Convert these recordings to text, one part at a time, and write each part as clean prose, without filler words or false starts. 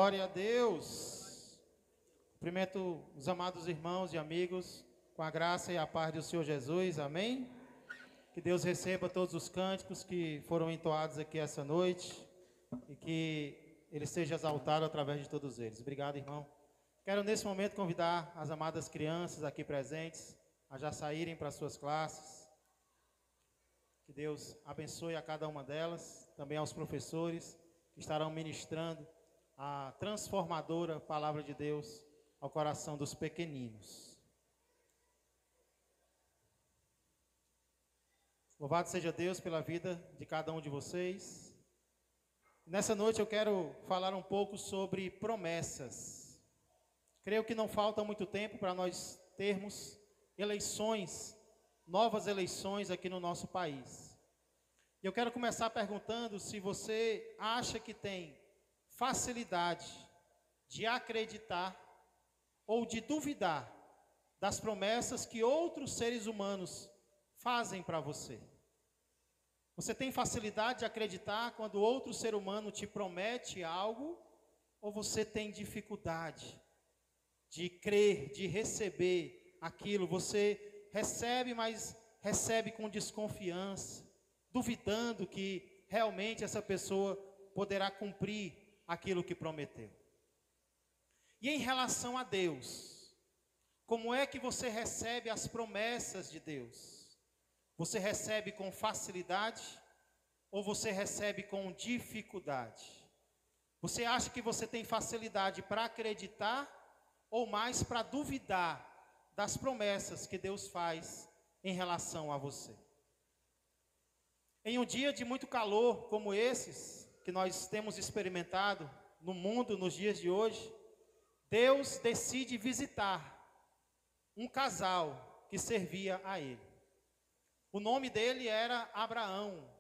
Glória a Deus. Cumprimento os amados irmãos e amigos com a graça e a paz do Senhor Jesus. Amém? Que Deus receba todos os cânticos que foram entoados aqui essa noite e que Ele seja exaltado através de todos eles. Obrigado, irmão. Quero nesse momento convidar as amadas crianças aqui presentes a já saírem para suas classes. Que Deus abençoe a cada uma delas, também aos professores que estarão ministrando a transformadora palavra de Deus ao coração dos pequeninos. Louvado seja Deus pela vida de cada um de vocês. Nessa noite eu quero falar um pouco sobre promessas. Creio que não falta muito tempo para nós termos eleições, novas eleições aqui no nosso país. E eu quero começar perguntando se você acha que tem facilidade de acreditar ou de duvidar das promessas que outros seres humanos fazem para você. Você tem facilidade de acreditar quando outro ser humano te promete algo, ou você tem dificuldade de crer, de receber aquilo? Você recebe, mas recebe com desconfiança, duvidando que realmente essa pessoa poderá cumprir aquilo que prometeu. E em relação a Deus, como é que você recebe as promessas de Deus? Você recebe com facilidade ou você recebe com dificuldade? Você acha que você tem facilidade para acreditar ou mais para duvidar das promessas que Deus faz em relação a você? Em um dia de muito calor como esses que nós temos experimentado no mundo nos dias de hoje, Deus decide visitar um casal que servia a Ele. O nome dele era Abraão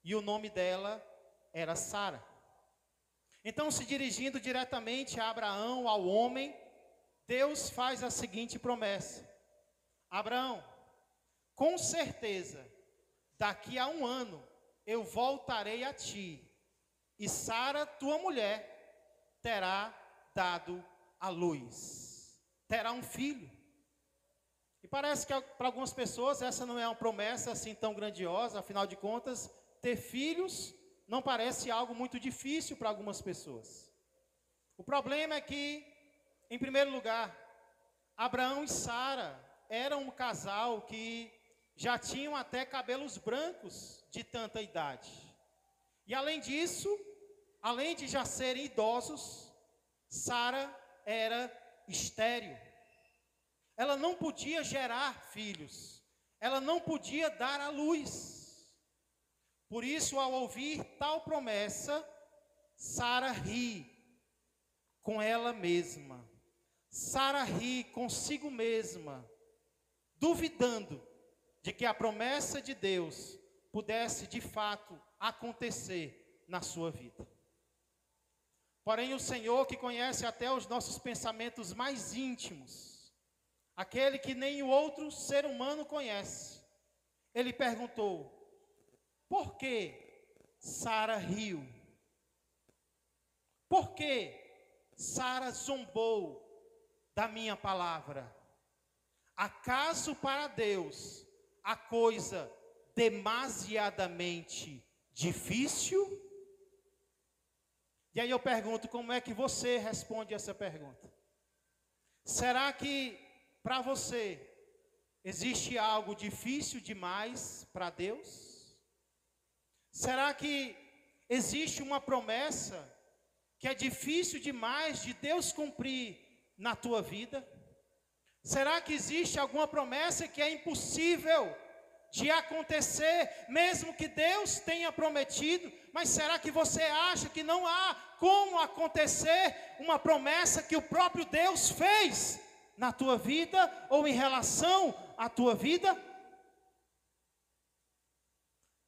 e o nome dela era Sara. Então, se dirigindo diretamente a Abraão, ao homem, Deus faz a seguinte promessa: Abraão, com certeza, daqui a 1 ano eu voltarei a ti, e Sara, tua mulher, terá dado à luz, terá um filho. E parece que para algumas pessoas essa não é uma promessa assim tão grandiosa. Afinal de contas, ter filhos não parece algo muito difícil para algumas pessoas. O problema é que, em primeiro lugar, Abraão e Sara eram um casal que já tinham até cabelos brancos de tanta idade. E além disso, além de já serem idosos, Sara era estéril. Ela não podia gerar filhos, ela não podia dar à luz. Por isso, ao ouvir tal promessa, Sara ri com ela mesma. Sara ri consigo mesma, duvidando de que a promessa de Deus pudesse de fato acontecer na sua vida. Porém, o Senhor, que conhece até os nossos pensamentos mais íntimos, aquele que nem o outro ser humano conhece, Ele perguntou: por que Sara riu? Por que Sara zombou da minha palavra? Acaso para Deus a coisa demasiadamente difícil? E aí eu pergunto, como é que você responde essa pergunta? Será que para você existe algo difícil demais para Deus? Será que existe uma promessa que é difícil demais de Deus cumprir na tua vida? Será que existe alguma promessa que é impossível de acontecer, mesmo que Deus tenha prometido? Mas será que você acha que não há como acontecer uma promessa que o próprio Deus fez na tua vida ou em relação à tua vida?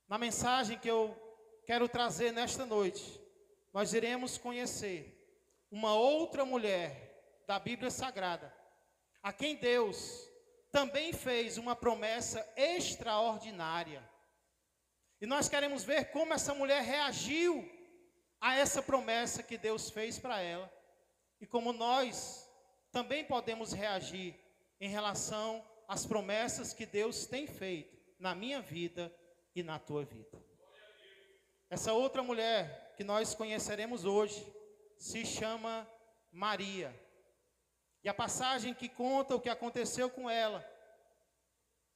Na mensagem que eu quero trazer nesta noite, nós iremos conhecer uma outra mulher da Bíblia Sagrada, a quem Deus também fez uma promessa extraordinária. E nós queremos ver como essa mulher reagiu a essa promessa que Deus fez para ela e como nós também podemos reagir em relação às promessas que Deus tem feito na minha vida e na tua vida. Essa outra mulher que nós conheceremos hoje se chama Maria. E a passagem que conta o que aconteceu com ela,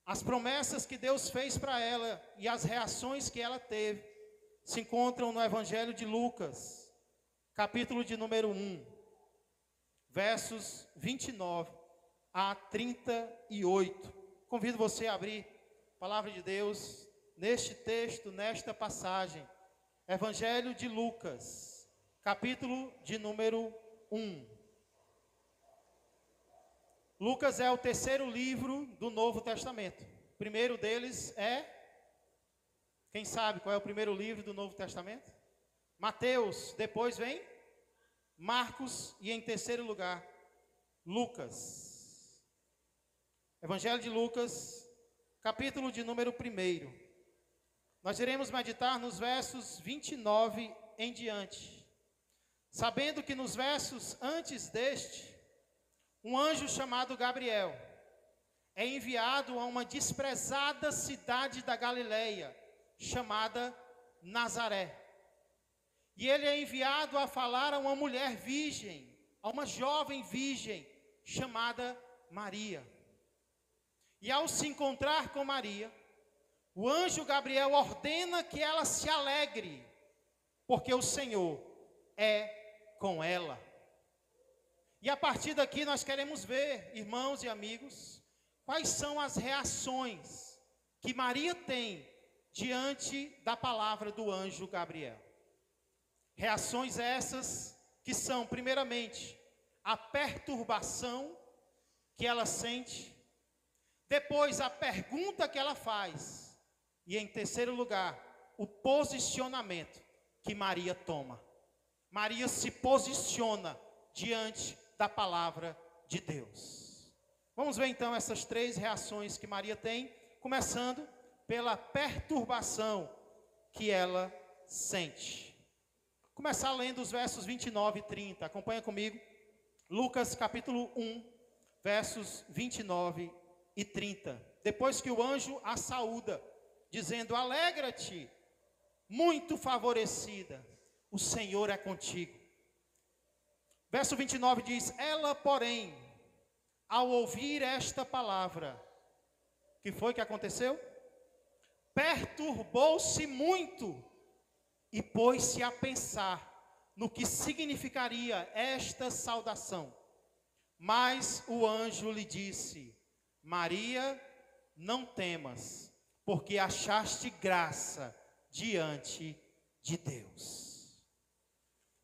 as promessas que Deus fez para ela e as reações que ela teve, se encontram no Evangelho de Lucas, capítulo de número 1, versos 29 a 38. Convido você a abrir a palavra de Deus neste texto, nesta passagem. Evangelho de Lucas, capítulo de número 1. Lucas é o terceiro livro do Novo Testamento. O primeiro deles é... Quem sabe qual é o primeiro livro do Novo Testamento? Mateus, depois vem Marcos e em terceiro lugar, Lucas. Evangelho de Lucas, capítulo de número 1. Nós iremos meditar nos versos 29 em diante. Sabendo que nos versos antes deste, um anjo chamado Gabriel é enviado a uma desprezada cidade da Galileia, chamada Nazaré. E ele é enviado a falar a uma mulher virgem, a uma jovem virgem, chamada Maria. E ao se encontrar com Maria, o anjo Gabriel ordena que ela se alegre, porque o Senhor é com ela. E a partir daqui nós queremos ver, irmãos e amigos, quais são as reações que Maria tem diante da palavra do anjo Gabriel. Reações essas que são, primeiramente, a perturbação que ela sente, depois a pergunta que ela faz, e em terceiro lugar, o posicionamento que Maria toma. Maria se posiciona diante da palavra de Deus. Vamos ver então essas três reações que Maria tem, começando pela perturbação que ela sente. Vou começar lendo os versos 29 e 30. Acompanha comigo. Lucas capítulo 1, versos 29 e 30. Depois que o anjo a saúda, dizendo: alegra-te, muito favorecida, o Senhor é contigo. Verso 29 diz: ela, porém, ao ouvir esta palavra, que foi que aconteceu? Perturbou-se muito e pôs-se a pensar no que significaria esta saudação. Mas o anjo lhe disse: Maria, não temas, porque achaste graça diante de Deus.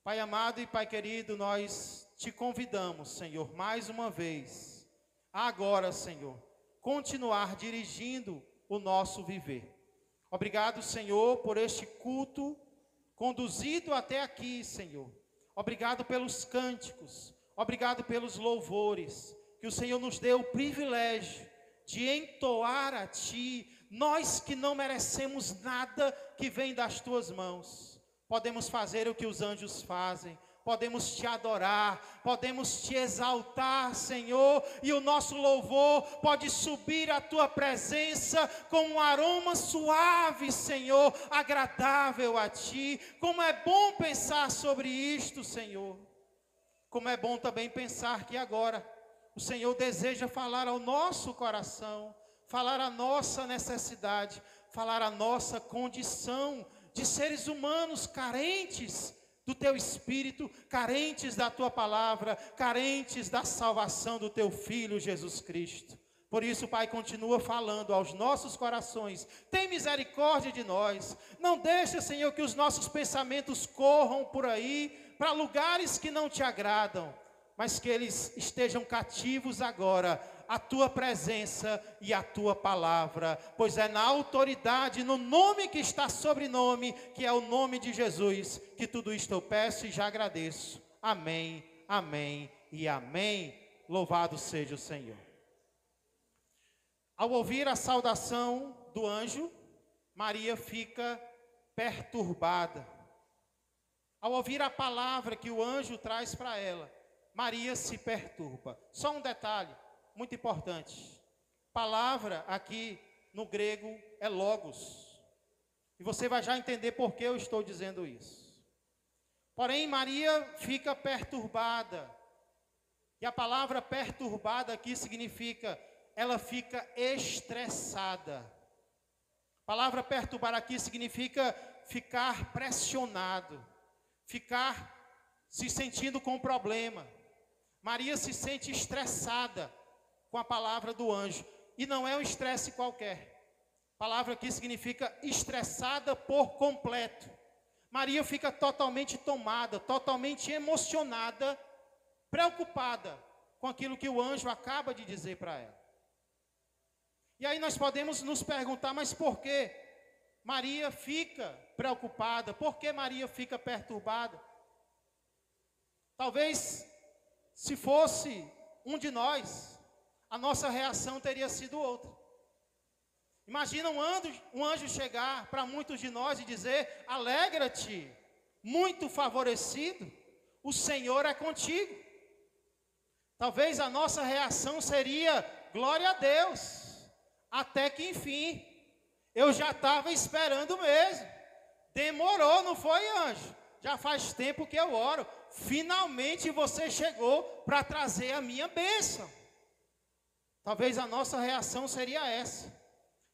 Pai amado e Pai querido, nós te convidamos, Senhor, mais uma vez, agora, Senhor, continuar dirigindo o nosso viver. Obrigado, Senhor, por este culto conduzido até aqui, Senhor. Obrigado pelos cânticos, obrigado pelos louvores, que o Senhor nos deu o privilégio de entoar a Ti, nós que não merecemos nada que vem das Tuas mãos. Podemos fazer o que os anjos fazem, podemos Te adorar, podemos Te exaltar, Senhor, e o nosso louvor pode subir à Tua presença com um aroma suave, Senhor, agradável a Ti. Como é bom pensar sobre isto, Senhor. Como é bom também pensar que agora o Senhor deseja falar ao nosso coração, falar a nossa necessidade, falar a nossa condição de seres humanos carentes do Teu Espírito, carentes da Tua palavra, carentes da salvação do Teu Filho Jesus Cristo. Por isso, Pai, continua falando aos nossos corações. Tem misericórdia de nós. Não deixa, Senhor, que os nossos pensamentos corram por aí para lugares que não Te agradam, mas que eles estejam cativos agora à Tua presença e à Tua palavra, pois é na autoridade, no nome que está sobre nome, que é o nome de Jesus, que tudo isto eu peço e já agradeço. Amém, amém e amém. Louvado seja o Senhor. Ao ouvir a saudação do anjo, Maria fica perturbada. Ao ouvir a palavra que o anjo traz para ela, Maria se perturba. Só um detalhe muito importante. Palavra aqui no grego é logos. E você vai já entender por que eu estou dizendo isso. Porém, Maria fica perturbada. E a palavra perturbada aqui significa, ela fica estressada. A palavra perturbar aqui significa ficar pressionado, ficar se sentindo com problema. Maria se sente estressada com a palavra do anjo. E não é um estresse qualquer. A palavra aqui significa estressada por completo. Maria fica totalmente tomada, totalmente emocionada, preocupada com aquilo que o anjo acaba de dizer para ela. E aí nós podemos nos perguntar, mas por que Maria fica preocupada? Por que Maria fica perturbada? Talvez, se fosse um de nós, a nossa reação teria sido outra. Imagina um anjo chegar para muitos de nós e dizer: alegra-te, muito favorecido, o Senhor é contigo. Talvez a nossa reação seria: glória a Deus, até que enfim, eu já estava esperando mesmo. Demorou, não foi, anjo? Já faz tempo que eu oro. Finalmente você chegou para trazer a minha bênção. Talvez a nossa reação seria essa,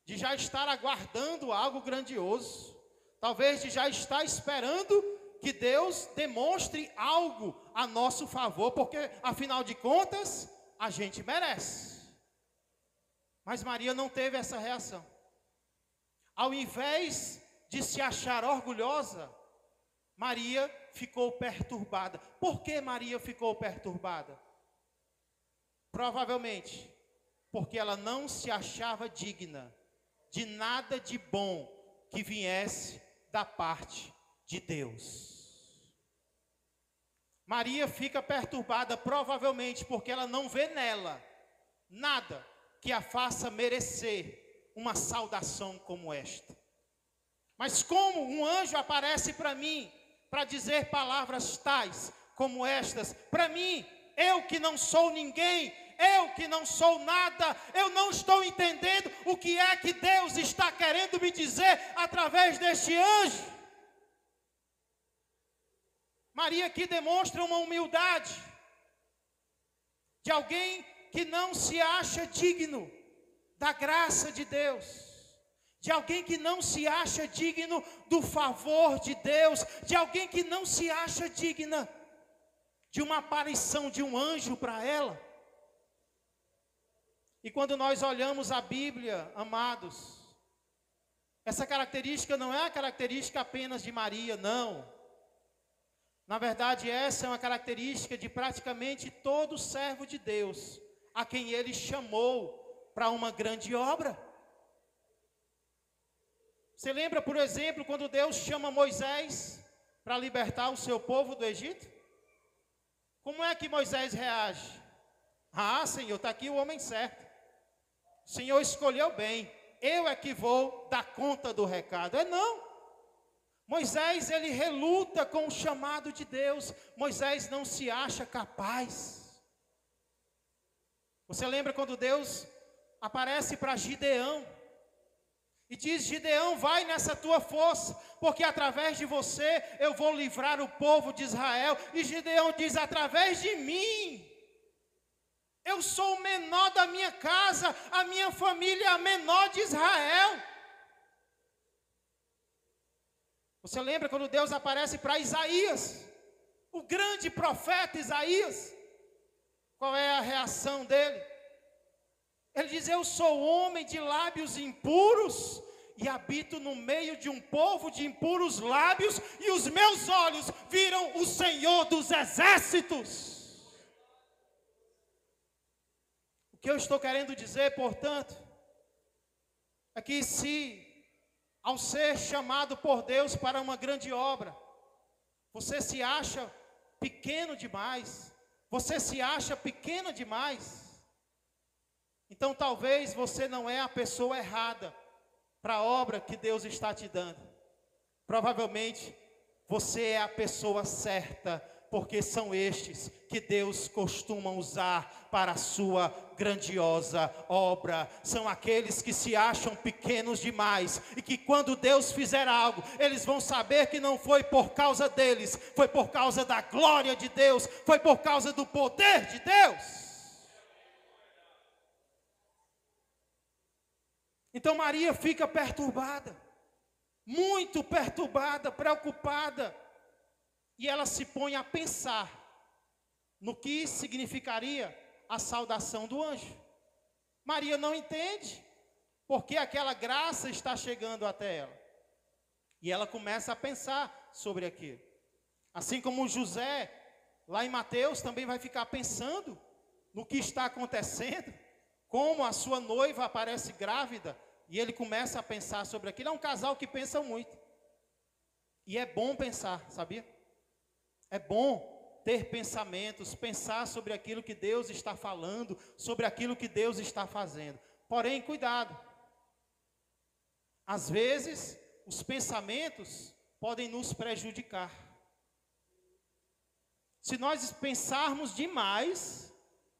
de já estar aguardando algo grandioso. Talvez de já estar esperando que Deus demonstre algo a nosso favor, porque afinal de contas, a gente merece. Mas Maria não teve essa reação. Ao invés de se achar orgulhosa, Maria ficou perturbada. Por que Maria ficou perturbada? Provavelmente porque ela não se achava digna de nada de bom que viesse da parte de Deus. Maria fica perturbada provavelmente porque ela não vê nela nada que a faça merecer uma saudação como esta. Mas como um anjo aparece para mim para dizer palavras tais como estas, para mim, eu que não sou ninguém, eu que não sou nada, eu não estou entendendo o que é que Deus está querendo me dizer através deste anjo. Maria aqui demonstra uma humildade de alguém que não se acha digno da graça de Deus, de alguém que não se acha digno do favor de Deus, de alguém que não se acha digna de uma aparição de um anjo para ela. E quando nós olhamos a Bíblia, amados, essa característica não é a característica apenas de Maria, não. Na verdade, essa é uma característica de praticamente todo servo de Deus, a quem Ele chamou para uma grande obra. Você lembra, por exemplo, quando Deus chama Moisés para libertar o seu povo do Egito? Como é que Moisés reage? Ah, Senhor, está aqui o homem certo. O Senhor escolheu bem. Eu é que vou dar conta do recado. Não. Moisés, ele reluta com o chamado de Deus. Moisés não se acha capaz. Você lembra quando Deus aparece para Gideão e diz: Gideão, vai nessa tua força, porque através de você eu vou livrar o povo de Israel. E Gideão diz: através de mim, eu sou o menor da minha casa, a minha família é a menor de Israel. Você lembra quando Deus aparece para Isaías, o grande profeta Isaías? Qual é a reação dele? Ele diz: eu sou homem de lábios impuros e habito no meio de um povo de impuros lábios, e os meus olhos viram o Senhor dos exércitos. O que eu estou querendo dizer, portanto, é que se ao ser chamado por Deus para uma grande obra, você se acha pequeno demais, você se acha pequena demais, então talvez você não é a pessoa errada para a obra que Deus está te dando. Provavelmente você é a pessoa certa, porque são estes que Deus costuma usar para a sua grandiosa obra. São aqueles que se acham pequenos demais e que quando Deus fizer algo, eles vão saber que não foi por causa deles, foi por causa da glória de Deus, foi por causa do poder de Deus. Então Maria fica perturbada, muito perturbada, preocupada. E ela se põe a pensar no que significaria a saudação do anjo. Maria não entende porque aquela graça está chegando até ela. E ela começa a pensar sobre aquilo. Assim como José, lá em Mateus, também vai ficar pensando no que está acontecendo, como a sua noiva aparece grávida, e ele começa a pensar sobre aquilo. É um casal que pensa muito. E é bom pensar, sabia? É bom ter pensamentos, pensar sobre aquilo que Deus está falando, sobre aquilo que Deus está fazendo. Porém, cuidado. Às vezes, os pensamentos podem nos prejudicar. Se nós pensarmos demais,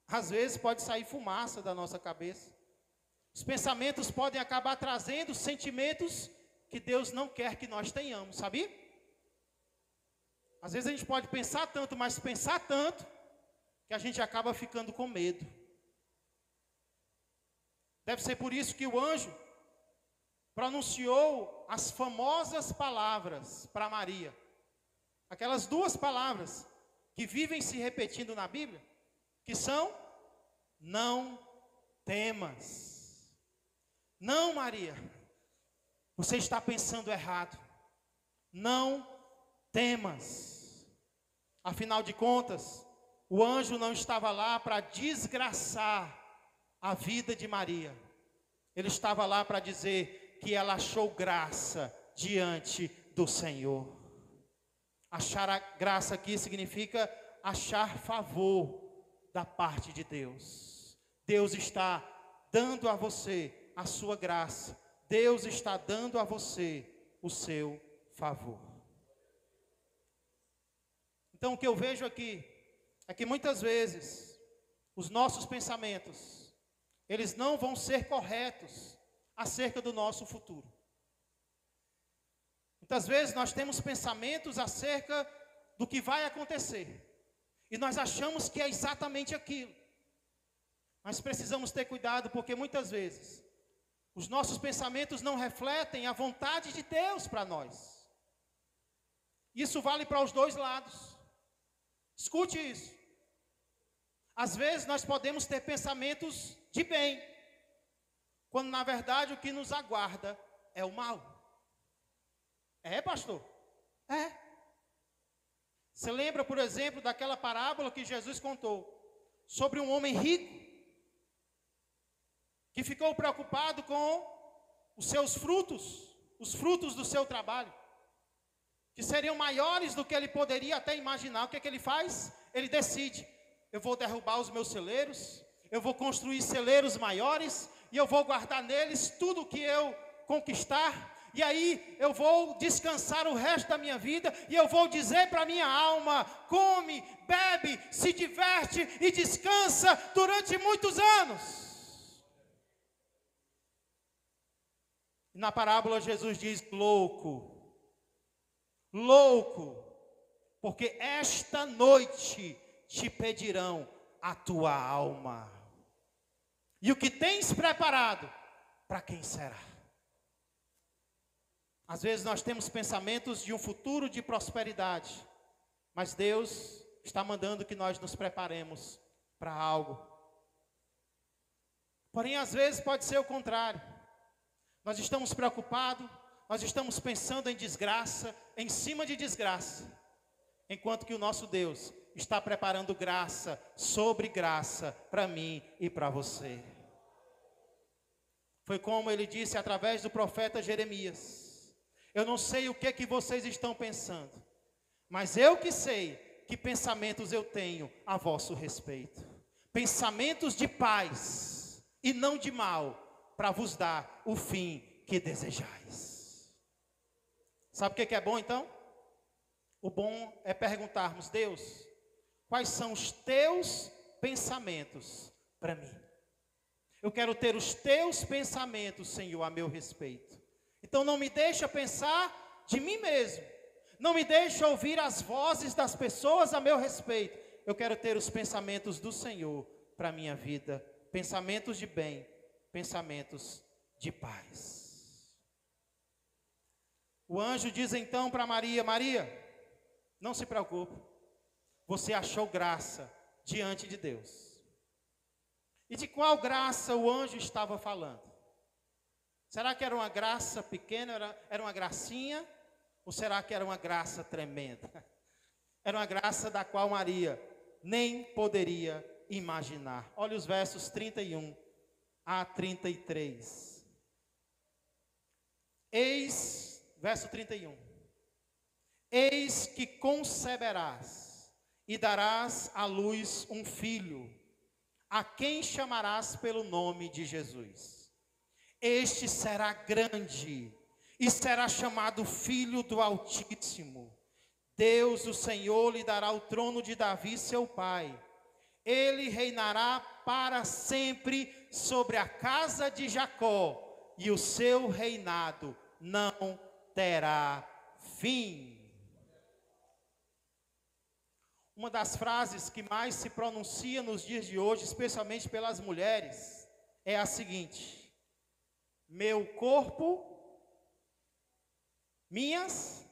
às vezes pode sair fumaça da nossa cabeça. Os pensamentos podem acabar trazendo sentimentos que Deus não quer que nós tenhamos, sabia? Às vezes a gente pode pensar tanto, mas pensar tanto, que a gente acaba ficando com medo. Deve ser por isso que o anjo pronunciou as famosas palavras para Maria. Aquelas duas palavras que vivem se repetindo na Bíblia, que são: não temas. Não, Maria, você está pensando errado. Não temas. Afinal de contas, o anjo não estava lá para desgraçar a vida de Maria. Ele estava lá para dizer que ela achou graça diante do Senhor. Achar a graça aqui significa achar favor da parte de Deus. Deus está dando a você a sua graça. Deus está dando a você o seu favor. Então o que eu vejo aqui é que muitas vezes os nossos pensamentos, eles não vão ser corretos acerca do nosso futuro. Muitas vezes nós temos pensamentos acerca do que vai acontecer e nós achamos que é exatamente aquilo. Mas precisamos ter cuidado, porque muitas vezes os nossos pensamentos não refletem a vontade de Deus para nós. Isso vale para os dois lados. Escute isso. Às vezes nós podemos ter pensamentos de bem, quando na verdade o que nos aguarda é o mal. É, pastor? É. Você lembra, por exemplo, daquela parábola que Jesus contou sobre um homem rico que ficou preocupado com os seus frutos, os frutos do seu trabalho, que seriam maiores do que ele poderia até imaginar. O que é que ele faz? Ele decide: eu vou derrubar os meus celeiros, eu vou construir celeiros maiores, e eu vou guardar neles tudo o que eu conquistar, e aí eu vou descansar o resto da minha vida, e eu vou dizer para a minha alma: come, bebe, se diverte e descansa durante muitos anos. Na parábola Jesus diz: louco, porque esta noite te pedirão a tua alma. E o que tens preparado, para quem será? Às vezes nós temos pensamentos de um futuro de prosperidade, mas Deus está mandando que nós nos preparemos para algo. Porém, às vezes pode ser o contrário. Nós estamos preocupados, nós estamos pensando em desgraça, em cima de desgraça, enquanto que o nosso Deus está preparando graça sobre graça para mim e para você. Foi como ele disse através do profeta Jeremias: eu não sei o que vocês estão pensando, mas eu que sei que pensamentos eu tenho a vosso respeito. Pensamentos de paz e não de mal, para vos dar o fim que desejais. Sabe o que é bom então? o bom é perguntarmos: Deus, quais são os teus pensamentos para mim? Eu quero ter os teus pensamentos, Senhor, a meu respeito. Então não me deixa pensar de mim mesmo. Não me deixa ouvir as vozes das pessoas a meu respeito. Eu quero ter os pensamentos do Senhor para a minha vida. Pensamentos de bem, pensamentos de paz. O anjo diz então para Maria: Maria, não se preocupe. Você achou graça diante de Deus. E de qual graça o anjo estava falando? Será que era uma graça pequena, era uma gracinha? Ou será que era uma graça tremenda? Era uma graça da qual Maria nem poderia imaginar. Olha os versos 31 a 33. Verso 31. Eis que conceberás e darás à luz um filho, a quem chamarás pelo nome de Jesus. Este será grande e será chamado Filho do Altíssimo. Deus, o Senhor, lhe dará o trono de Davi, seu pai. Ele reinará para sempre sobre a casa de Jacó, e o seu reinado não terá fim. Uma das frases que mais se pronuncia nos dias de hoje, especialmente pelas mulheres, é a seguinte: meu corpo, minhas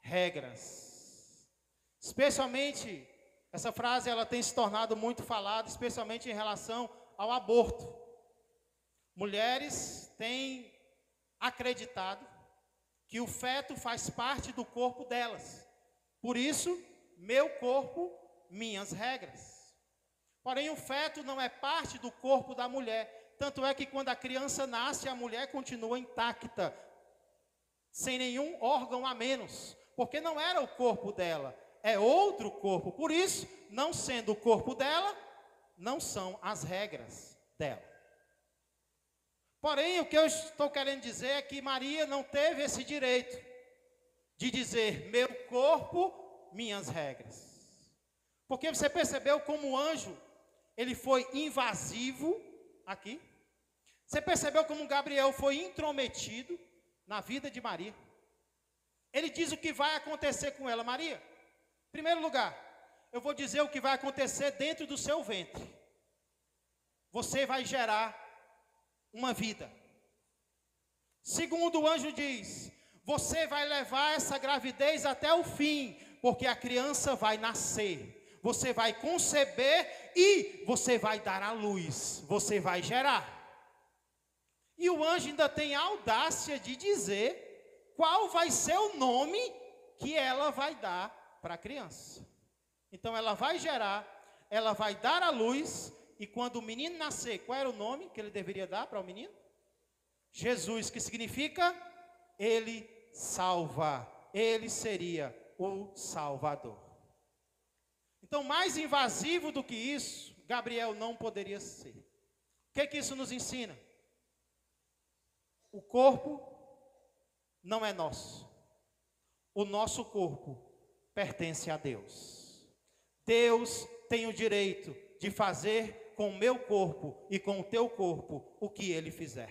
regras. Especialmente, essa frase ela tem se tornado muito falada, especialmente em relação ao aborto. Mulheres têm acreditado que o feto faz parte do corpo delas. Por isso, meu corpo, minhas regras. Porém, o feto não é parte do corpo da mulher. Tanto é que quando a criança nasce, a mulher continua intacta, sem nenhum órgão a menos, porque não era o corpo dela, é outro corpo. Por isso, não sendo o corpo dela, não são as regras dela. Porém, o que eu estou querendo dizer é que Maria não teve esse direito de dizer meu corpo, minhas regras. Porque você percebeu como o anjo, ele foi invasivo aqui? Você percebeu como Gabriel foi intrometido na vida de Maria? Ele diz o que vai acontecer com ela. Maria, em primeiro lugar, eu vou dizer o que vai acontecer dentro do seu ventre. Você vai gerar uma vida. Segundo, o anjo diz: você vai levar essa gravidez até o fim, porque a criança vai nascer, você vai conceber e você vai dar à luz, você vai gerar. E o anjo ainda tem a audácia de dizer qual vai ser o nome que ela vai dar para a criança. Então ela vai gerar, ela vai dar à luz, e quando o menino nascer, qual era o nome que ele deveria dar para o menino? Jesus, que significa ele salva, ele seria o Salvador. Então, mais invasivo do que isso, Gabriel não poderia ser. O que isso nos ensina? O corpo não é nosso. O nosso corpo pertence a Deus. Deus tem o direito de fazer com o meu corpo e com o teu corpo o que Ele fizer,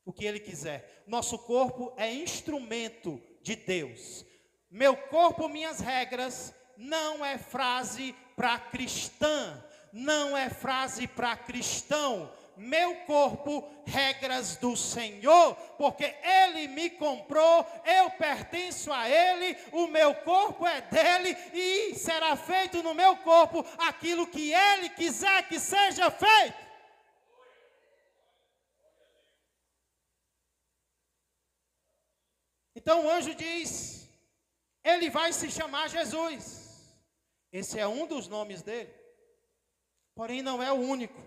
o que Ele quiser. Nosso corpo é instrumento de Deus. Meu corpo, minhas regras, não é frase para cristã, não é frase para cristão. Meu corpo, regras do Senhor, porque Ele me comprou, eu pertenço a Ele, o meu corpo é dele, e será feito no meu corpo aquilo que Ele quiser que seja feito. Então o anjo diz, ele vai se chamar Jesus. Esse é um dos nomes dele, porém não é o único.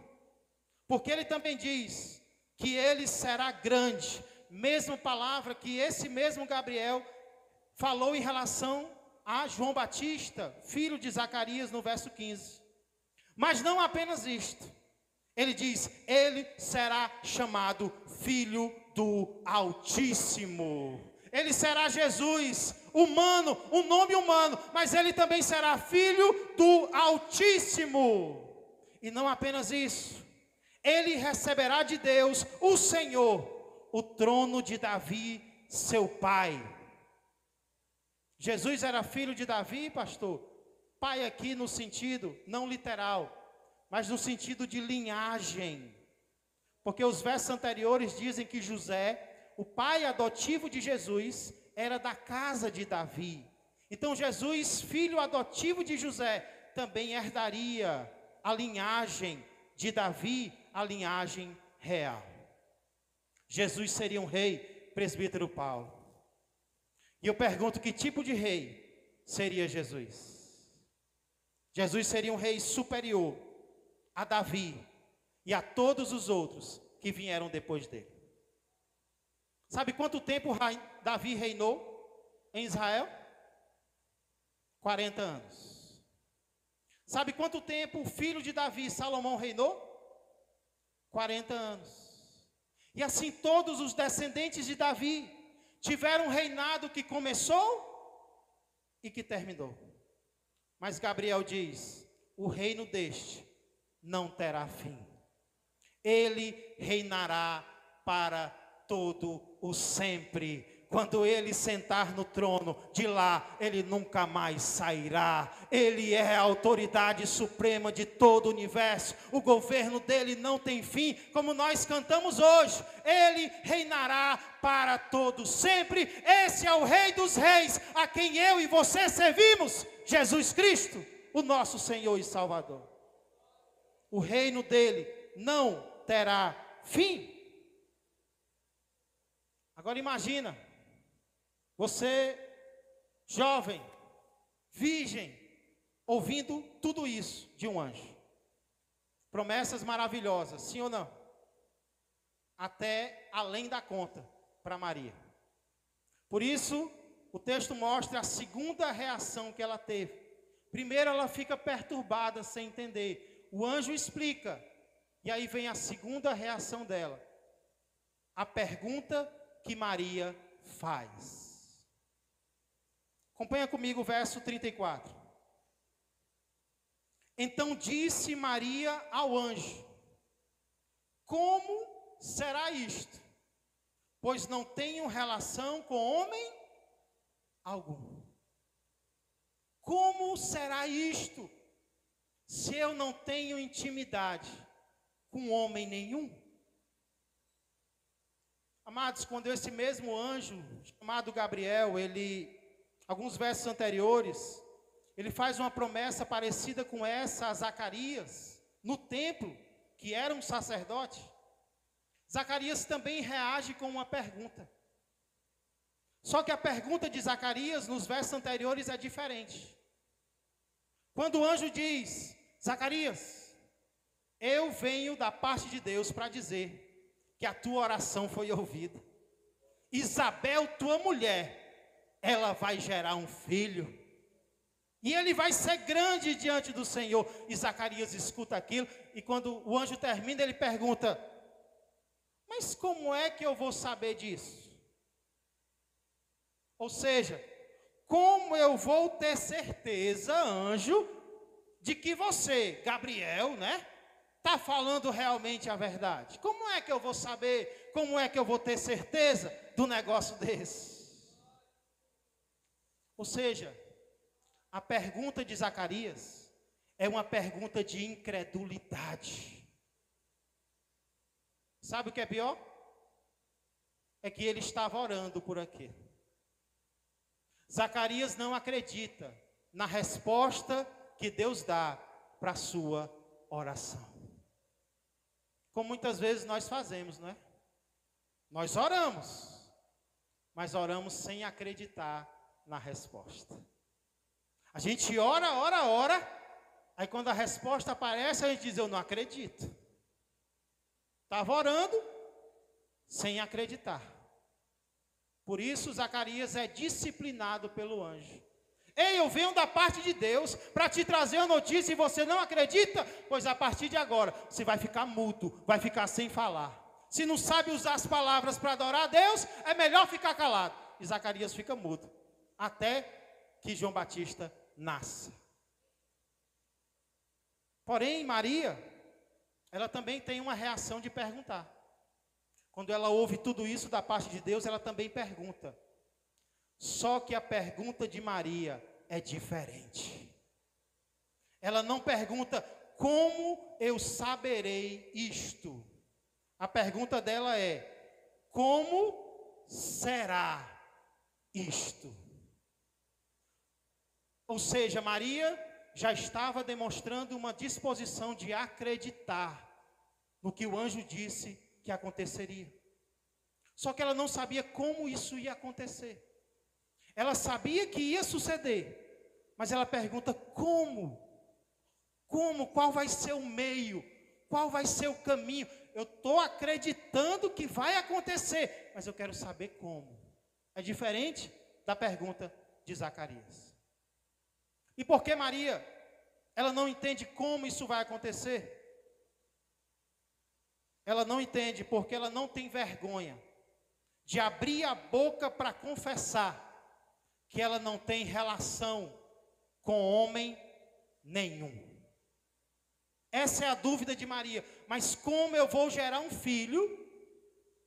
Porque ele também diz que ele será grande, mesma palavra que esse mesmo Gabriel falou em relação a João Batista, filho de Zacarias, no verso 15. Mas não apenas isto, ele diz, ele será chamado Filho do Altíssimo. Ele será Jesus, humano, um nome humano, mas ele também será filho do Altíssimo. E não apenas isso, ele receberá de Deus, o Senhor, o trono de Davi, seu pai. Jesus era filho de Davi, pastor? Pai aqui no sentido não literal, mas no sentido de linhagem. Porque os versos anteriores dizem que José, o pai adotivo de Jesus, era da casa de Davi. Então Jesus, filho adotivo de José, também herdaria a linhagem de Davi, a linhagem real. Jesus seria um rei, presbítero Paulo. E eu pergunto, que tipo de rei seria Jesus? Jesus seria um rei superior a Davi e a todos os outros que vieram depois dele. Sabe quanto tempo Davi reinou em Israel? 40 anos. Sabe quanto tempo o filho de Davi, Salomão, reinou? 40 anos. E assim todos os descendentes de Davi tiveram um reinado que começou e que terminou. Mas Gabriel diz: o reino deste não terá fim. Ele reinará para todo o sempre. Quando ele sentar no trono, de lá ele nunca mais sairá. Ele é a autoridade suprema de todo o universo. O governo dele não tem fim, como nós cantamos hoje. Ele reinará para todo sempre. Esse é o Rei dos Reis, a quem eu e você servimos, Jesus Cristo, o nosso Senhor e Salvador. O reino dele não terá fim. Agora imagina, você, jovem, virgem, ouvindo tudo isso de um anjo. Promessas maravilhosas, sim ou não? Até além da conta para Maria. Por isso, o texto mostra a segunda reação que ela teve. Primeiro, ela fica perturbada, sem entender. O anjo explica, e aí vem a segunda reação dela. A pergunta que Maria faz. Acompanha comigo o verso 34. Então disse Maria ao anjo: como será isto? Pois não tenho relação com homem algum. Como será isto, se eu não tenho intimidade com homem nenhum? Amados, quando esse mesmo anjo, chamado Gabriel, alguns versos anteriores, ele faz uma promessa parecida com essa a Zacarias, no templo, que era um sacerdote. Zacarias também reage com uma pergunta. Só que a pergunta de Zacarias, nos versos anteriores, é diferente. Quando o anjo diz: Zacarias, eu venho da parte de Deus para dizer que a tua oração foi ouvida. Isabel, tua mulher, ela vai gerar um filho. E ele vai ser grande diante do Senhor. E Zacarias escuta aquilo. E quando o anjo termina, ele pergunta: mas como é que eu vou saber disso? Ou seja, como eu vou ter certeza, anjo, de que você, Gabriel, está falando realmente a verdade? Como é que eu vou saber? Como é que eu vou ter certeza do negócio desse? Ou seja, a pergunta de Zacarias é uma pergunta de incredulidade. Sabe o que é pior? É que ele estava orando por aqui. Zacarias não acredita na resposta que Deus dá para a sua oração. Como muitas vezes nós fazemos, não é? Nós oramos, mas oramos sem acreditar na resposta. A gente ora, aí quando a resposta aparece, a gente diz: eu não acredito. Estava orando sem acreditar. Por isso Zacarias é disciplinado pelo anjo. Ei, eu venho da parte de Deus para te trazer a notícia e você não acredita? Pois a partir de agora você vai ficar mudo, vai ficar sem falar. Se não sabe usar as palavras para adorar a Deus, é melhor ficar calado. e Zacarias fica mudo, até que João Batista nasça. Porém, Maria, ela também tem uma reação de perguntar. Quando ela ouve tudo isso da parte de Deus, ela também pergunta. Só que a pergunta de Maria é diferente. Ela não pergunta, como eu saberei isto? A pergunta dela é, como será isto? Ou seja, Maria já estava demonstrando uma disposição de acreditar no que o anjo disse que aconteceria. Só que ela não sabia como isso ia acontecer. Ela sabia que ia suceder, mas ela pergunta como? Como? Qual vai ser o meio? Qual vai ser o caminho? Eu estou acreditando que vai acontecer, mas eu quero saber como. É diferente da pergunta de Zacarias. E por que Maria, ela não entende como isso vai acontecer? Ela não entende porque ela não tem vergonha de abrir a boca para confessar que ela não tem relação com homem nenhum. Essa é a dúvida de Maria. Mas como eu vou gerar um filho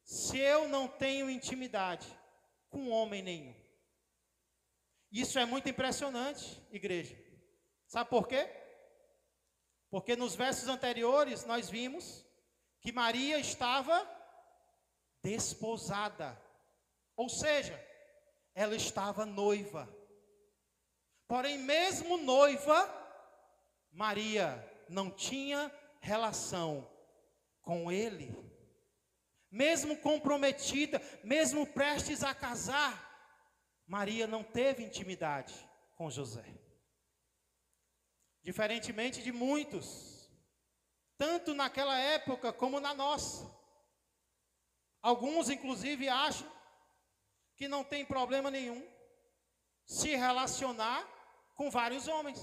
se eu não tenho intimidade com homem nenhum? Isso é muito impressionante, igreja. Sabe por quê? Porque nos versos anteriores nós vimos que Maria estava desposada. Ou seja, ela estava noiva. Porém, mesmo noiva, Maria não tinha relação com ele. Mesmo comprometida, mesmo prestes a casar, Maria não teve intimidade com José. Diferentemente de muitos, tanto naquela época como na nossa. Alguns, inclusive, acham que não tem problema nenhum se relacionar com vários homens.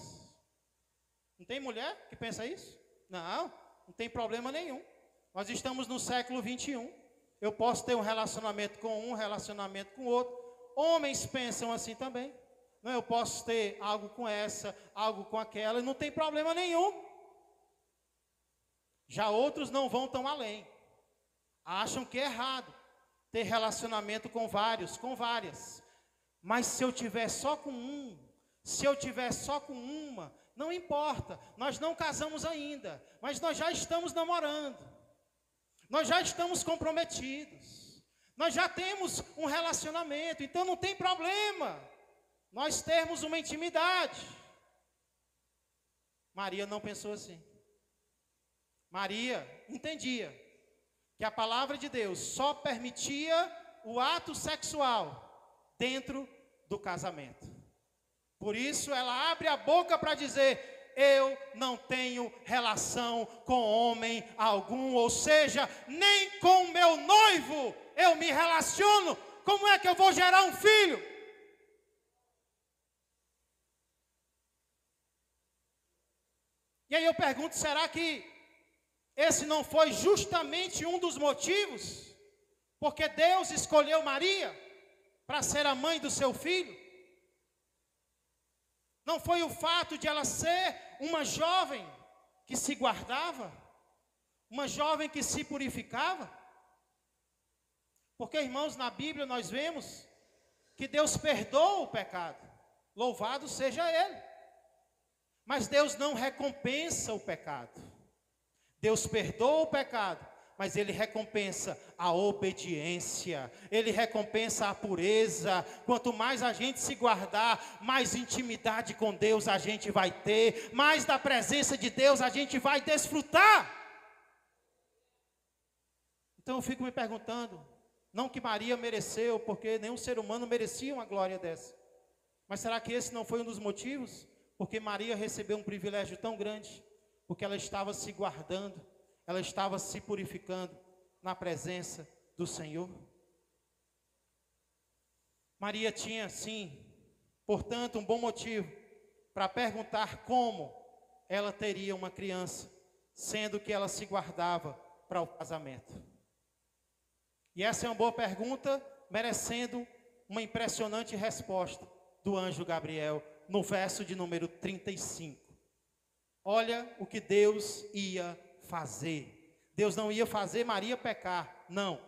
Não tem mulher que pensa isso? Não tem problema nenhum. Nós estamos no século 21. Eu posso ter um relacionamento com um, relacionamento com outro. Homens pensam assim também. Não, eu posso ter algo com essa, algo com aquela, e não tem problema nenhum. Já outros não vão tão além. Acham que é errado ter relacionamento com vários, com várias. Mas se eu tiver só com um, se eu tiver só com uma, não importa. Nós não casamos ainda, mas nós já estamos namorando. Nós já estamos comprometidos. Nós já temos um relacionamento, então não tem problema nós termos uma intimidade. Maria não pensou assim. Maria entendia que a palavra de Deus só permitia o ato sexual dentro do casamento. Por isso ela abre a boca para dizer: eu não tenho relação com homem algum, ou seja, nem com meu noivo eu me relaciono. Como é que eu vou gerar um filho? E aí eu pergunto, será que esse não foi justamente um dos motivos porque Deus escolheu Maria para ser a mãe do seu filho? Não foi o fato de ela ser uma jovem que se guardava, uma jovem que se purificava? Porque, irmãos, na Bíblia nós vemos que Deus perdoa o pecado, louvado seja Ele. Mas Deus não recompensa o pecado. Deus perdoa o pecado, mas Ele recompensa a obediência, Ele recompensa a pureza. Quanto mais a gente se guardar, mais intimidade com Deus a gente vai ter, mais da presença de Deus a gente vai desfrutar. Então eu fico me perguntando, não que Maria mereceu, porque nenhum ser humano merecia uma glória dessa, mas será que esse não foi um dos motivos? Porque Maria recebeu um privilégio tão grande, porque ela estava se guardando, ela estava se purificando na presença do Senhor. Maria tinha, sim, portanto, um bom motivo para perguntar como ela teria uma criança, sendo que ela se guardava para o casamento. E essa é uma boa pergunta, merecendo uma impressionante resposta do anjo Gabriel no verso de número 35. Olha o que Deus ia fazer. Deus não ia fazer Maria pecar, não.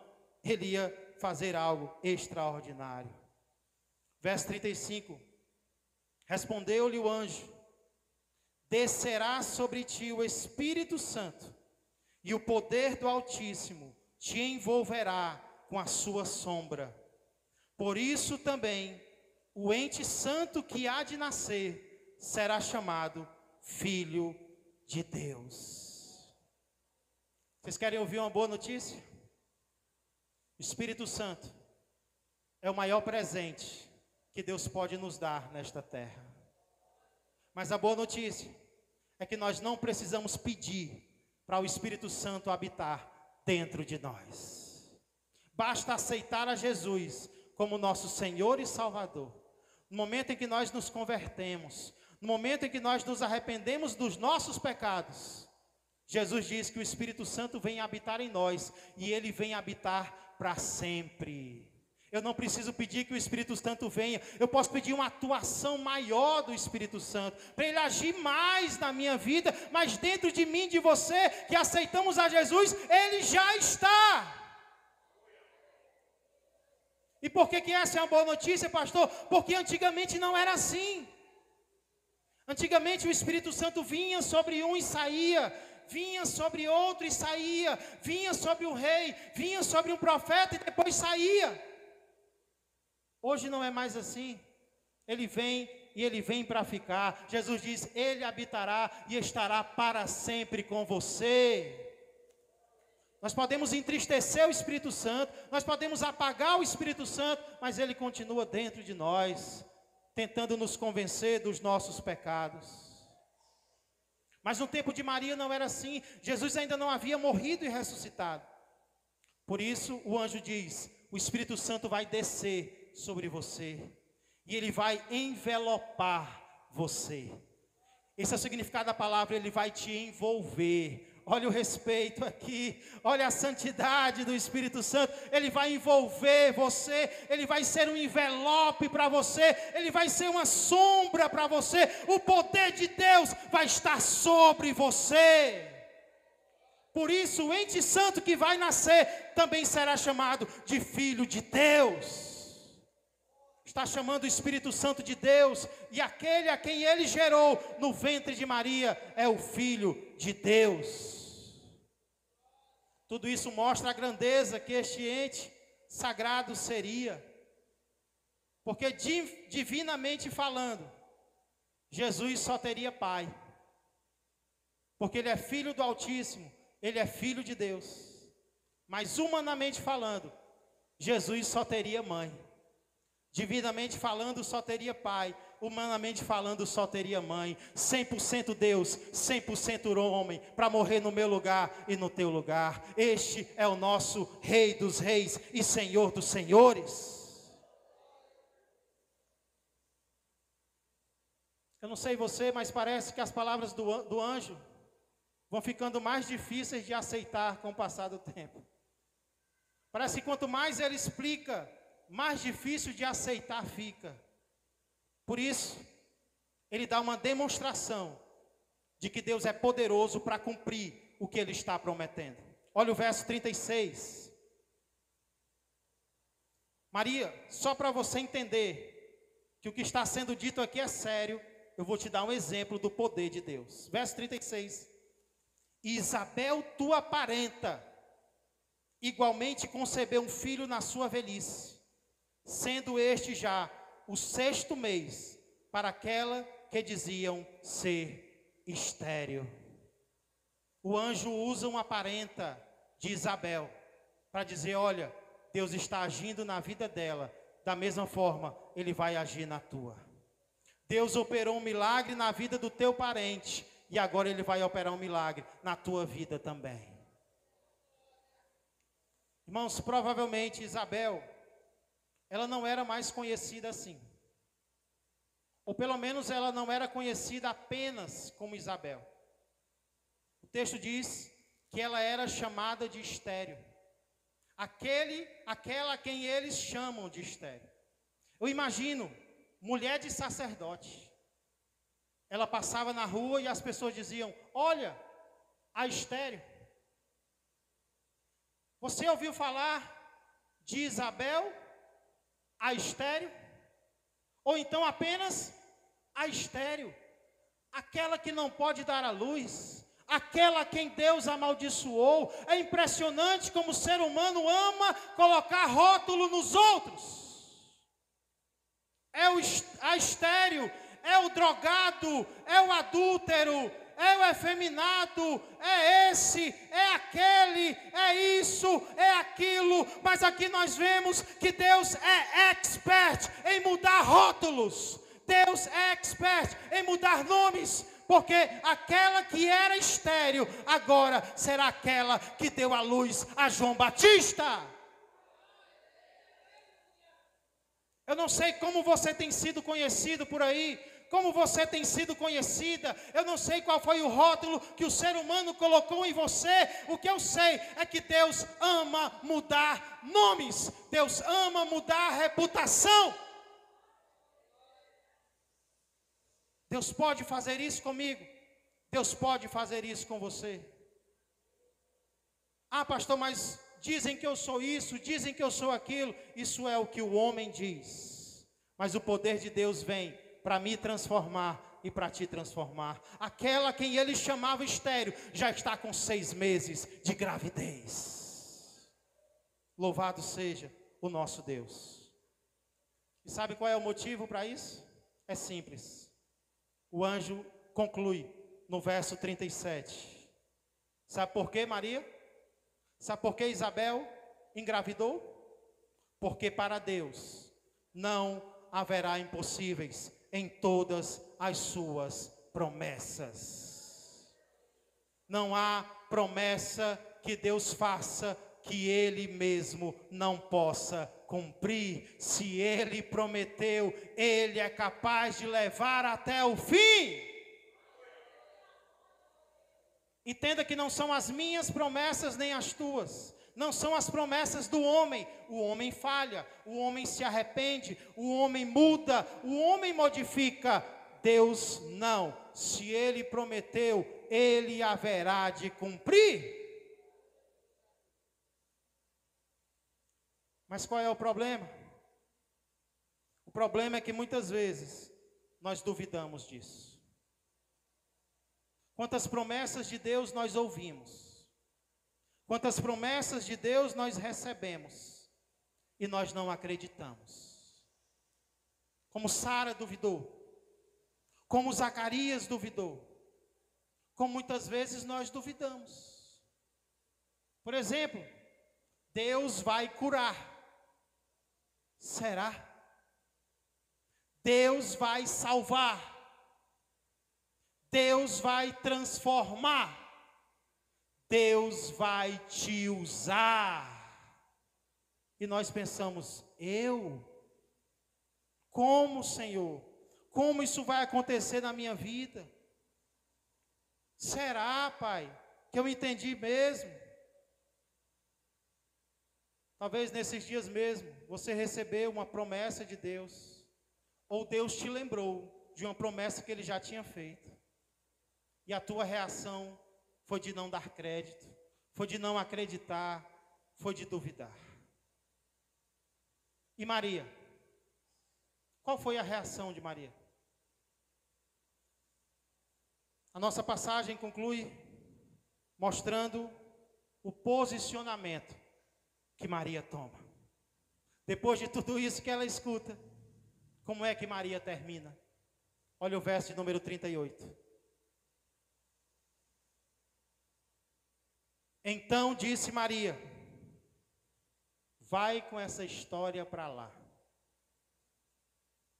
Ele ia fazer algo extraordinário. Verso 35. Respondeu-lhe o anjo: descerá sobre ti o Espírito Santo, e o poder do Altíssimo te envolverá com a sua sombra. Por isso também o ente santo que há de nascer será chamado Filho de Deus. Vocês querem ouvir uma boa notícia? O Espírito Santo é o maior presente que Deus pode nos dar nesta terra. Mas a boa notícia é que nós não precisamos pedir para o Espírito Santo habitar dentro de nós. Basta aceitar a Jesus como nosso Senhor e Salvador. No momento em que nós nos convertemos, no momento em que nós nos arrependemos dos nossos pecados, Jesus diz que o Espírito Santo vem habitar em nós e ele vem habitar para sempre. Eu não preciso pedir que o Espírito Santo venha, eu posso pedir uma atuação maior do Espírito Santo, para ele agir mais na minha vida, mas dentro de mim, de você, que aceitamos a Jesus, ele já está. E por que essa é uma boa notícia, pastor? Porque antigamente não era assim. Antigamente o Espírito Santo vinha sobre um e saía, vinha sobre outro e saía, vinha sobre um rei, vinha sobre um profeta e depois saía. Hoje não é mais assim. Ele vem e ele vem para ficar. Jesus diz: ele habitará e estará para sempre com você. Nós podemos entristecer o Espírito Santo, nós podemos apagar o Espírito Santo, mas ele continua dentro de nós, tentando nos convencer dos nossos pecados. Mas no tempo de Maria não era assim. Jesus ainda não havia morrido e ressuscitado. Por isso o anjo diz: o Espírito Santo vai descer sobre você e ele vai envelopar você. Esse é o significado da palavra, ele vai te envolver. Olha o respeito aqui, olha a santidade do Espírito Santo. Ele vai envolver você, ele vai ser um envelope para você, ele vai ser uma sombra para você. O poder de Deus vai estar sobre você. Por isso o ente santo que vai nascer também será chamado de Filho de Deus. Está chamando o Espírito Santo de Deus, e aquele a quem ele gerou no ventre de Maria é o Filho de Deus. Tudo isso mostra a grandeza que este ente sagrado seria, porque divinamente falando, Jesus só teria pai, porque ele é filho do Altíssimo, ele é filho de Deus. Mas humanamente falando, Jesus só teria mãe. Divinamente falando, só teria pai. Humanamente falando, só teria mãe. 100% Deus, 100% homem, para morrer no meu lugar e no teu lugar. Este é o nosso Rei dos reis e Senhor dos senhores. Eu não sei você, mas parece que as palavras do anjo vão ficando mais difíceis de aceitar com o passar do tempo. Parece que quanto mais ele explica, mais difícil de aceitar fica. Por isso, ele dá uma demonstração de que Deus é poderoso para cumprir o que ele está prometendo. Olha o verso 36. Maria, só para você entender que o que está sendo dito aqui é sério, eu vou te dar um exemplo do poder de Deus. Verso 36. Isabel, tua parenta, igualmente concebeu um filho na sua velhice, sendo este já o 6º mês para aquela que diziam ser estéril. O anjo usa uma parenta de Isabel para dizer: olha, Deus está agindo na vida dela, da mesma forma ele vai agir na tua. Deus operou um milagre na vida do teu parente, e agora ele vai operar um milagre na tua vida também. Irmãos, provavelmente Isabel, ela não era mais conhecida assim. Ou pelo menos ela não era conhecida apenas como Isabel. O texto diz que ela era chamada de estéril. Aquela a quem eles chamam de estéril. Eu imagino, mulher de sacerdote. Ela passava na rua e as pessoas diziam: olha, a estéril. Você ouviu falar de Isabel, a estéril? Ou então apenas a estéril, aquela que não pode dar à luz, aquela a quem Deus amaldiçoou. É impressionante como o ser humano ama colocar rótulo nos outros. A estéril, é o drogado, é o adúltero, é o efeminado, é esse, é aquele, é isso, é aquilo. Mas aqui nós vemos que Deus é expert em mudar rótulos. Deus é expert em mudar nomes. Porque aquela que era estéril, agora será aquela que deu à luz a João Batista. Eu não sei como você tem sido conhecido por aí, como você tem sido conhecida. Eu não sei qual foi o rótulo que o ser humano colocou em você. O que eu sei é que Deus ama mudar nomes. Deus ama mudar a reputação. Deus pode fazer isso comigo. Deus pode fazer isso com você. Ah, pastor, mas dizem que eu sou isso, dizem que eu sou aquilo. Isso é o que o homem diz. Mas o poder de Deus vem para me transformar e para te transformar. Aquela quem ele chamava estéril já está com 6 meses de gravidez. Louvado seja o nosso Deus. E sabe qual é o motivo para isso? É simples. O anjo conclui no verso 37. Sabe por quê, Maria? Sabe por que Isabel engravidou? Porque para Deus não haverá impossíveis em todas as suas promessas. Não há promessa que Deus faça que Ele mesmo não possa cumprir. Se Ele prometeu, Ele é capaz de levar até o fim. Entenda que não são as minhas promessas nem as tuas. Não são as promessas do homem. O homem falha, o homem se arrepende, o homem muda, o homem modifica. Deus não. Se Ele prometeu, Ele haverá de cumprir. Mas qual é o problema? O problema é que muitas vezes nós duvidamos disso. Quantas promessas de Deus nós ouvimos? Quantas promessas de Deus nós recebemos e nós não acreditamos? Como Sara duvidou, como Zacarias duvidou, como muitas vezes nós duvidamos. Por exemplo, Deus vai curar. Será? Deus vai salvar. Deus vai transformar. Deus vai te usar. E nós pensamos: eu? Como, Senhor? Como isso vai acontecer na minha vida? Será, Pai, que eu entendi mesmo? Talvez nesses dias mesmo, você recebeu uma promessa de Deus, ou Deus te lembrou de uma promessa que Ele já tinha feito, e a tua reação foi de não dar crédito, foi de não acreditar, foi de duvidar. E Maria? Qual foi a reação de Maria? A nossa passagem conclui mostrando o posicionamento que Maria toma. Depois de tudo isso que ela escuta, como é que Maria termina? Olha o verso de número 38. Então disse Maria: vai com essa história para lá.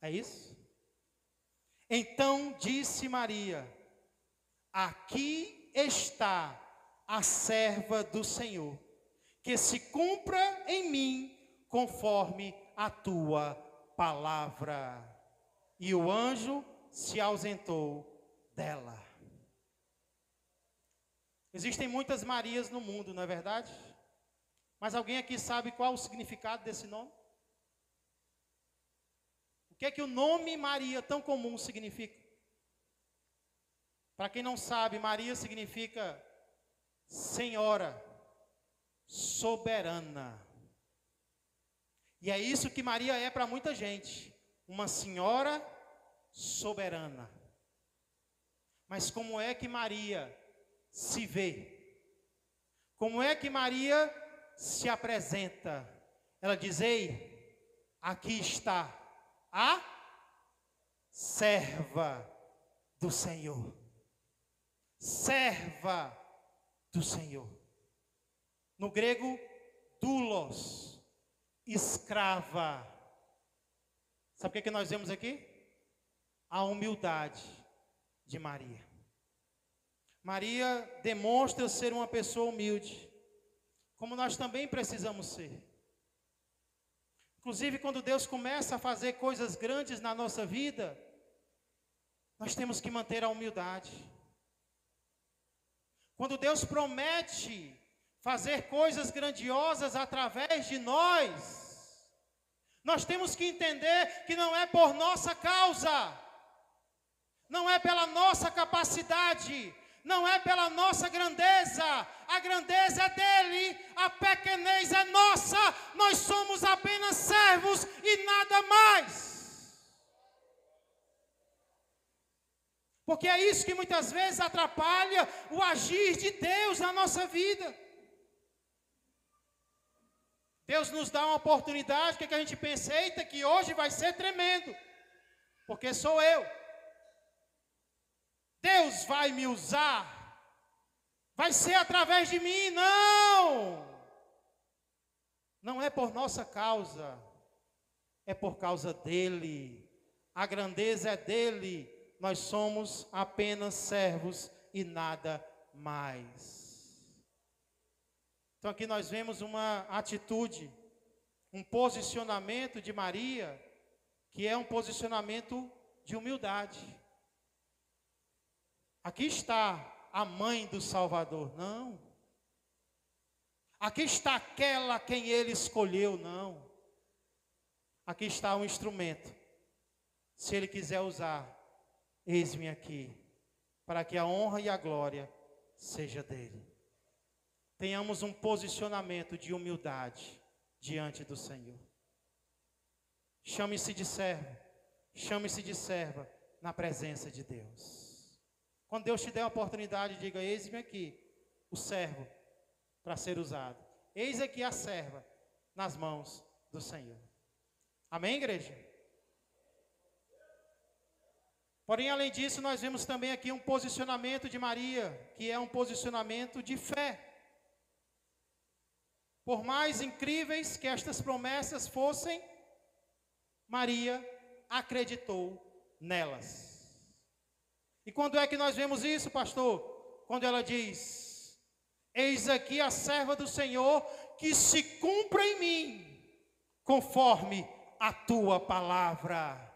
É isso? Então disse Maria: aqui está a serva do Senhor, que se cumpra em mim conforme a tua palavra. E o anjo se ausentou dela. Existem muitas Marias no mundo, não é verdade? Mas alguém aqui sabe qual o significado desse nome? que é que o nome Maria, tão comum, significa? Para quem não sabe, Maria significa Senhora soberana. E é isso que Maria é para muita gente, uma senhora soberana. Mas como é que Maria se vê? Como é que Maria se apresenta? Ela diz: ei, aqui está a serva do Senhor. Serva do Senhor. No grego, doulos, escrava. Sabe o que nós vemos aqui? A humildade de Maria. Maria demonstra ser uma pessoa humilde, como nós também precisamos ser. Inclusive, quando Deus começa a fazer coisas grandes na nossa vida, nós temos que manter a humildade. Quando Deus promete fazer coisas grandiosas através de nós temos que entender que não é por nossa causa, não é pela nossa capacidade, não é pela nossa grandeza. A grandeza é dele, a pequenez é nossa. Nós somos apenas servos e nada mais. Porque é isso que muitas vezes atrapalha o agir de Deus na nossa vida. Deus nos dá uma oportunidade, que a gente pensa: eita, que hoje vai ser tremendo, porque sou eu. Deus vai me usar, vai ser através de mim. Não é por nossa causa, é por causa dele. A grandeza é dele, nós somos apenas servos e nada mais. Então aqui nós vemos uma atitude, um posicionamento de Maria, que é um posicionamento de humildade. Aqui está a mãe do Salvador, não. Aqui está aquela quem ele escolheu, não. Aqui está um instrumento. Se ele quiser usar, eis-me aqui, para que a honra e a glória seja dele. Tenhamos um posicionamento de humildade diante do Senhor. Chame-se de servo, chame-se de serva na presença de Deus. Quando Deus te der a oportunidade, diga: eis-me aqui, o servo para ser usado. Eis aqui a serva nas mãos do Senhor. Amém, igreja? Porém, além disso, nós vemos também aqui um posicionamento de Maria, que é um posicionamento de fé. Por mais incríveis que estas promessas fossem, Maria acreditou nelas. E quando é que nós vemos isso, pastor? Quando ela diz: eis aqui a serva do Senhor, que se cumpra em mim, conforme a tua palavra.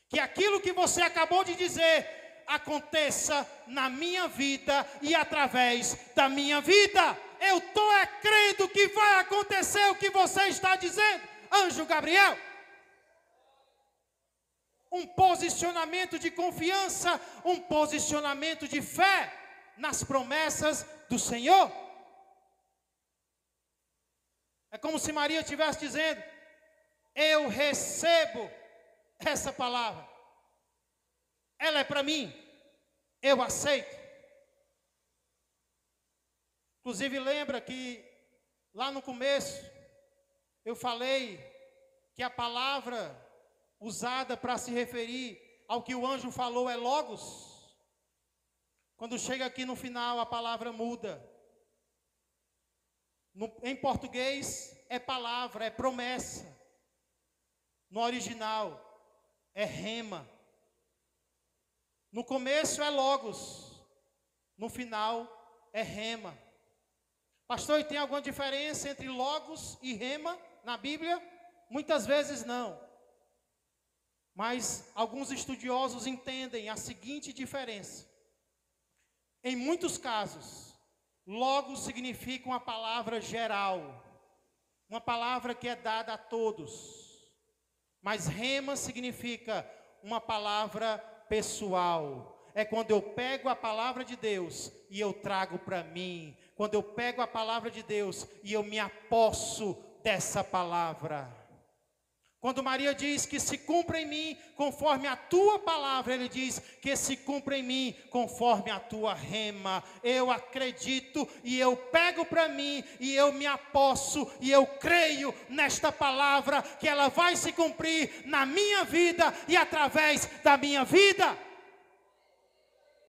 Que aquilo que você acabou de dizer aconteça na minha vida e através da minha vida. Eu estou crendo que vai acontecer o que você está dizendo, anjo Gabriel. Um posicionamento de confiança, um posicionamento de fé nas promessas do Senhor. É como se Maria estivesse dizendo: eu recebo essa palavra, ela é para mim, eu aceito. Inclusive, lembra que lá no começo eu falei que a palavra usada para se referir ao que o anjo falou é logos. Quando chega aqui no final, a palavra muda. Em português é palavra, é promessa. No original é rema. No começo é logos, no final é rema. Pastor, e tem alguma diferença entre logos e rema na Bíblia? Muitas vezes não. Mas alguns estudiosos entendem a seguinte diferença. Em muitos casos, logos significa uma palavra geral, uma palavra que é dada a todos. Mas rema significa uma palavra pessoal. É quando eu pego a palavra de Deus e eu trago para mim. Quando eu pego a palavra de Deus e eu me aposso dessa palavra. Quando Maria diz que se cumpra em mim conforme a tua palavra, ele diz que se cumpra em mim conforme a tua rema. Eu acredito e eu pego para mim e eu me aposso e eu creio nesta palavra que ela vai se cumprir na minha vida e através da minha vida.